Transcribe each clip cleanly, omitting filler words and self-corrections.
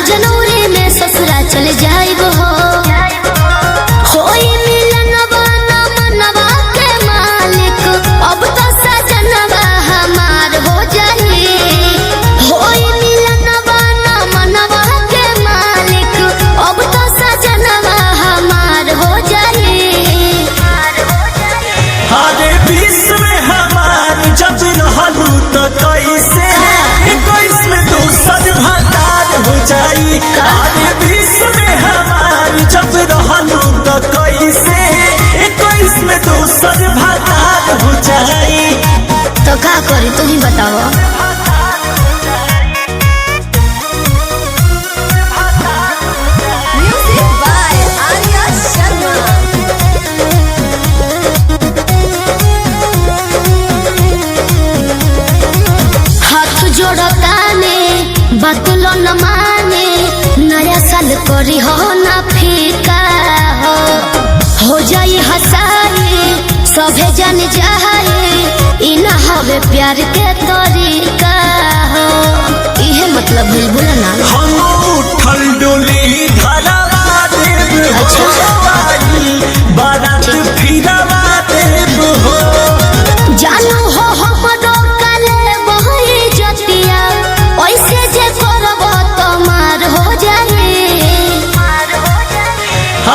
जनवरी में ससुरा चले जाइब हो होई मिलनवा ना मनवा के मालिक अब तो सजनवा हमार हो जाई होई मिलनवा ना मनवा के मालिक अब तो सजनवा हमार हो जाई। अरे बीस में हमार जब रहलू तो कैसे 21 में दूसर भतार हो जाई। अरे बीस में हमार जब रहलू तो कैसे 21 में दूसर भतार हो जाई। तो का करी तू ही बताओ। Music by Arya Sharma. हाथ जोड़ताने बतलो न माने नया साल करी हो ना फीका हो जाई हसाई सभे जन जाए इना हवे प्यार के तरीका हो इहे मतलब बुलबुल ना हम उठल डोली धरावा देव हो बारात फिरावा देव हो। जानू हो हमरो काले बहई जतिया ऐसे जे करब तमार हो जाए।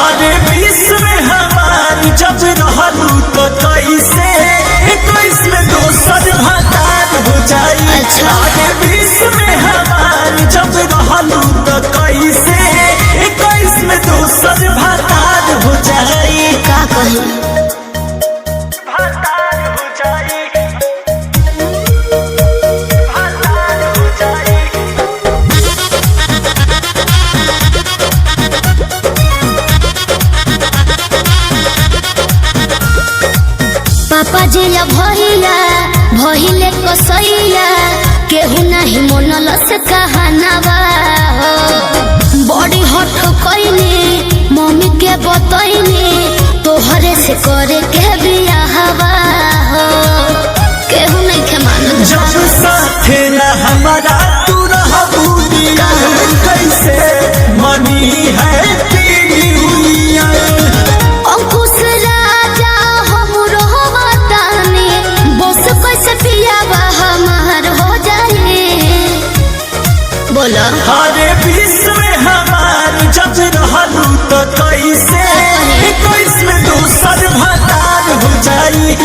अरे बीस में हमार जब रहलू तो कैसे 21 में दूसर भतार हो जाई। अच्छा। अरे बीस में हमार जब रहलू तो कैसे 21 में दूसर भतार हो जाई। का कही भतार हो जाई। भतार हो जाई। पापा जी या भैया भहिले कसैया केहू नहीं मनल से कहनावा बड़ी हट कैनी मम्मी के बतैनी तोहरे से करे के बियाहवा केहू नहीं के मानल जब साथे न हमारा तू रहबू दिया कैसे मनी है पीलिया। अंकुश राजा हमरो बतानी बस कैसे पियावा हमार हो जाए बोलो। अरे बीस में हमार जब रहलू तो कैसे 21 में दूसर भतार हो जाई।